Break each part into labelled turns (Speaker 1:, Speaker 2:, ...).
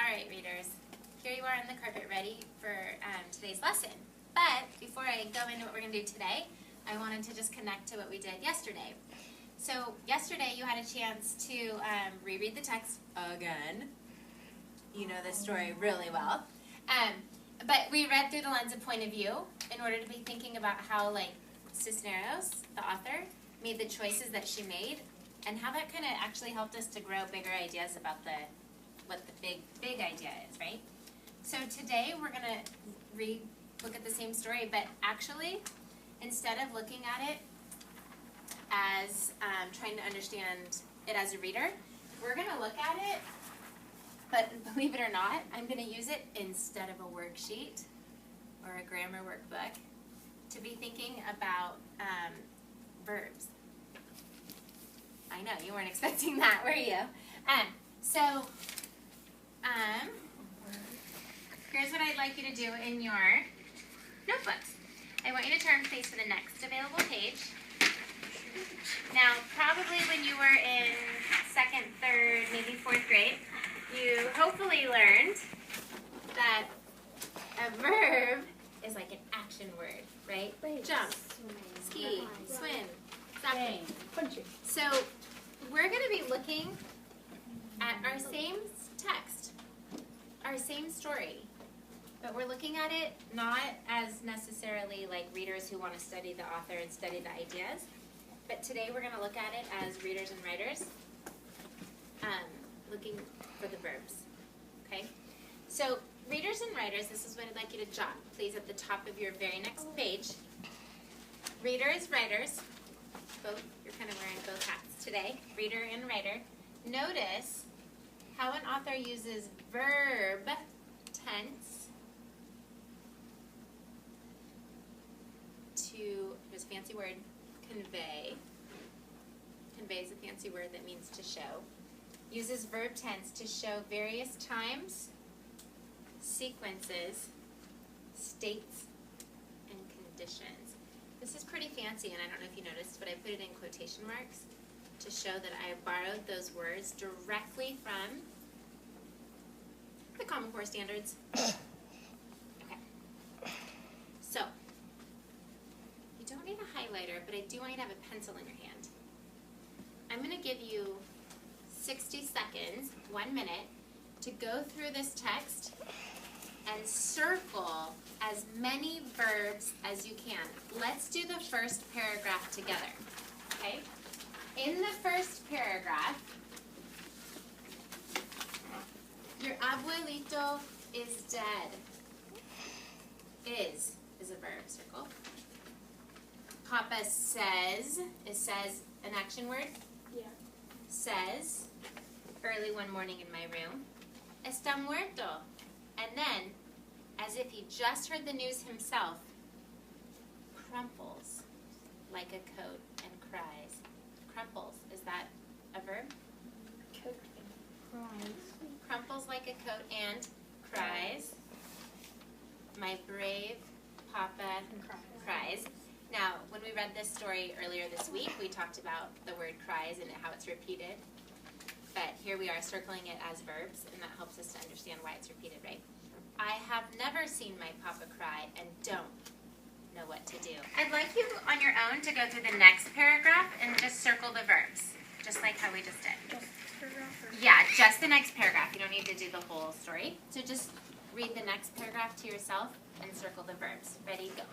Speaker 1: Alright, readers, here you are on the carpet ready for today's lesson. But before I go into what we're going to do today, I wanted to just connect to what we did yesterday. So yesterday you had a chance to reread the text again. You know this story really well. But we read through the lens of point of view in order to be thinking about how, like, Cisneros, the author, made the choices that she made and how that kind of actually helped us to grow bigger ideas about what the big idea is, right? So today we're going to look at the same story, but actually, instead of looking at it as trying to understand it as a reader, we're going to look at it, but believe it or not, I'm going to use it instead of a worksheet or a grammar workbook to be thinking about verbs. I know, you weren't expecting that, were you? Here's what I'd like you to do in your notebooks. I want you to turn please to the next available page. Now, probably when you were in 2nd, 3rd, maybe 4th grade, you hopefully learned that a verb is like an action word, right? Jump, ski, swim, exactly. So we're going to be looking at our same text, our same story, but we're looking at it not as necessarily like readers who want to study the author and study the ideas, but today we're going to look at it as readers and writers, looking for the verbs, okay? So readers and writers, this is what I'd like you to jot, please, at the top of your very next page. Readers, writers, both, you're kind of wearing both hats today, reader and writer. Notice how an author uses verb tense to, here's a fancy word, convey. Convey is a fancy word that means to show. Uses verb tense to show various times, sequences, states, and conditions. This is pretty fancy, and I don't know if you noticed, but I put it in quotation marks to show that I borrowed those words directly from the Common Core standards. Okay. So, you don't need a highlighter, but I do want you to have a pencil in your hand. I'm going to give you 60 seconds, 1 minute, to go through this text and circle as many verbs as you can. Let's do the first paragraph together, okay? In the first paragraph, your abuelito is dead. Is a verb, circle. Papa says, is says an action word? Yeah. Says, early one morning in my room, está muerto. And then, as if he just heard the news himself, crumples like a coat and cries. Crumples, is that a verb?
Speaker 2: Coat and cries.
Speaker 1: Crumples like a coat and cries. My brave papa cries. Now, when we read this story earlier this week, we talked about the word cries and how it's repeated. But here we are circling it as verbs, and that helps us to understand why it's repeated, right? I have never seen my papa cry and don't know what to do. I'd like you on your own to go through the next paragraph and just circle the verbs, just like how we just did.
Speaker 2: Just paragraph?
Speaker 1: Yeah, just the next paragraph. You don't need to do the whole story. So just read the next paragraph to yourself and circle the verbs. Ready, go.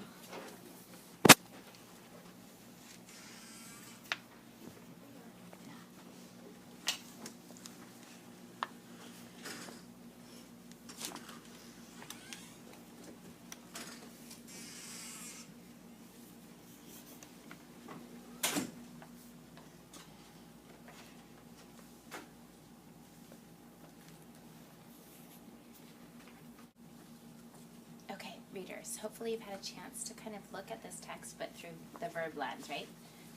Speaker 1: Okay, readers, hopefully you've had a chance to kind of look at this text, but through the verb lens, right?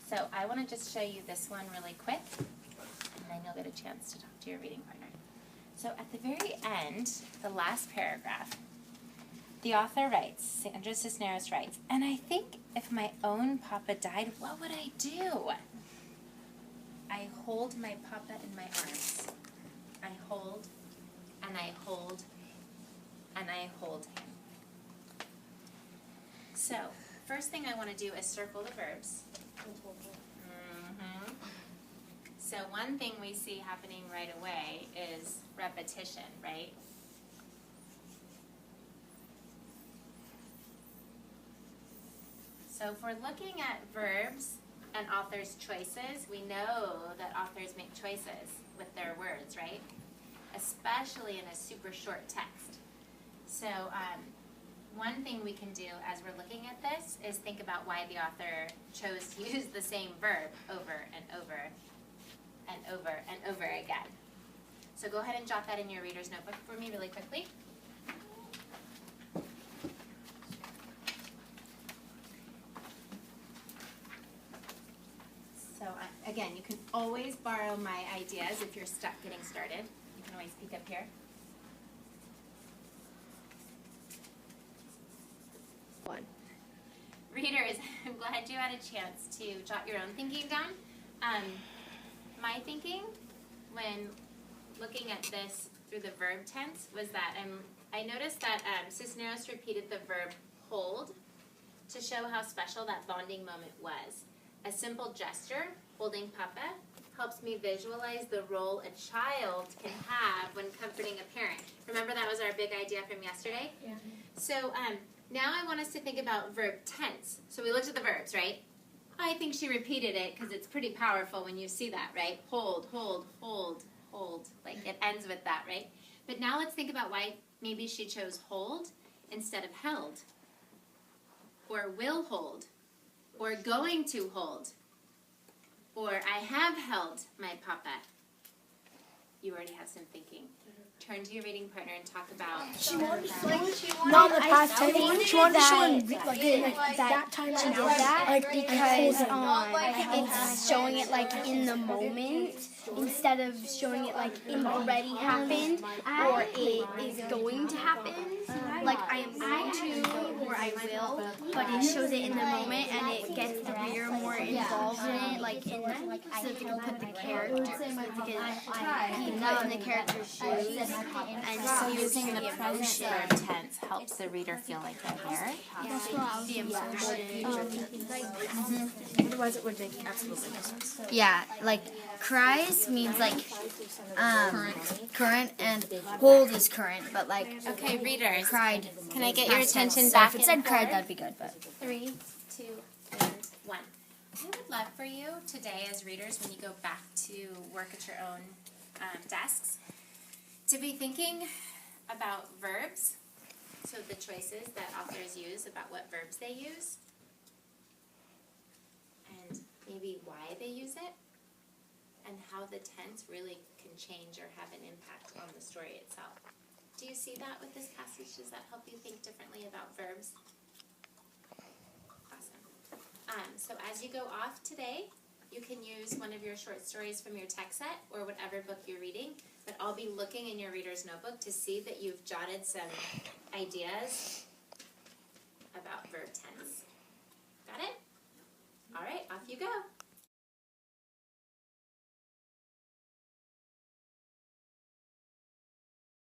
Speaker 1: So I want to just show you this one really quick, and then you'll get a chance to talk to your reading partner. So at the very end, the last paragraph, the author writes, Sandra Cisneros writes, and I think if my own papa died, what would I do? I hold my papa in my arms. I hold and I hold him. So, first thing I want to do is circle the verbs. So one thing we see happening right away is repetition, right? So if we're looking at verbs and authors' choices, we know that authors make choices with their words, right? Especially in a super short text. So one thing we can do as we're looking at this is think about why the author chose to use the same verb over and over and over and over again. So go ahead and jot that in your reader's notebook for me really quickly. So again, you can always borrow my ideas if you're stuck getting started. You can always peek up here. Readers, I'm glad you had a chance to jot your own thinking down. My thinking when looking at this through the verb tense was that I noticed that Cisneros repeated the verb hold to show how special that bonding moment was. A simple gesture, holding Papa, helps me visualize the role a child can have when comforting a parent. Remember that was our big idea from yesterday?
Speaker 2: Yeah.
Speaker 1: So now I want us to think about verb tense. So we looked at the verbs, right? I think she repeated it because it's pretty powerful when you see that, right? Hold, hold, hold, hold. Like it ends with that, right? But now let's think about why maybe she chose hold instead of held, or will hold, or going to hold, or I have held my Papa. You already have some thinking. Turn to your reading partner and talk about.
Speaker 2: She wanted
Speaker 3: Not the past tense.
Speaker 2: she wanted to show in that time she did that because it's showing it like in the moment instead of showing it like it already happened or it is going to happen. Like I am going to or I will, but it shows it in the moment and it gets the reader more involved in it, like in so they can put the characters, be put in the character's shoes. And so
Speaker 1: using the present verb tense helps the reader feel like they're there.
Speaker 3: Otherwise, it would make absolutely no sense.
Speaker 4: Yeah, like cries means like current and hold is current, but like
Speaker 1: Okay, readers,
Speaker 4: cried.
Speaker 1: can I get your
Speaker 4: past tense.
Speaker 1: attention
Speaker 4: So
Speaker 1: back
Speaker 4: if it
Speaker 1: and
Speaker 4: said cried,
Speaker 1: forward?
Speaker 4: that'd be good. But
Speaker 1: 3, 2, and 1. I would love for you today as readers, when you go back to work at your own desks, to be thinking about verbs, so the choices that authors use about what verbs they use, and maybe why they use it, and how the tense really can change or have an impact on the story itself. Do you see that with this passage? Does that help you think differently about verbs? Awesome. So as you go off today, you can use one of your short stories from your text set or whatever book you're reading, but I'll be looking in your reader's notebook to see that you've jotted some ideas about verb tense.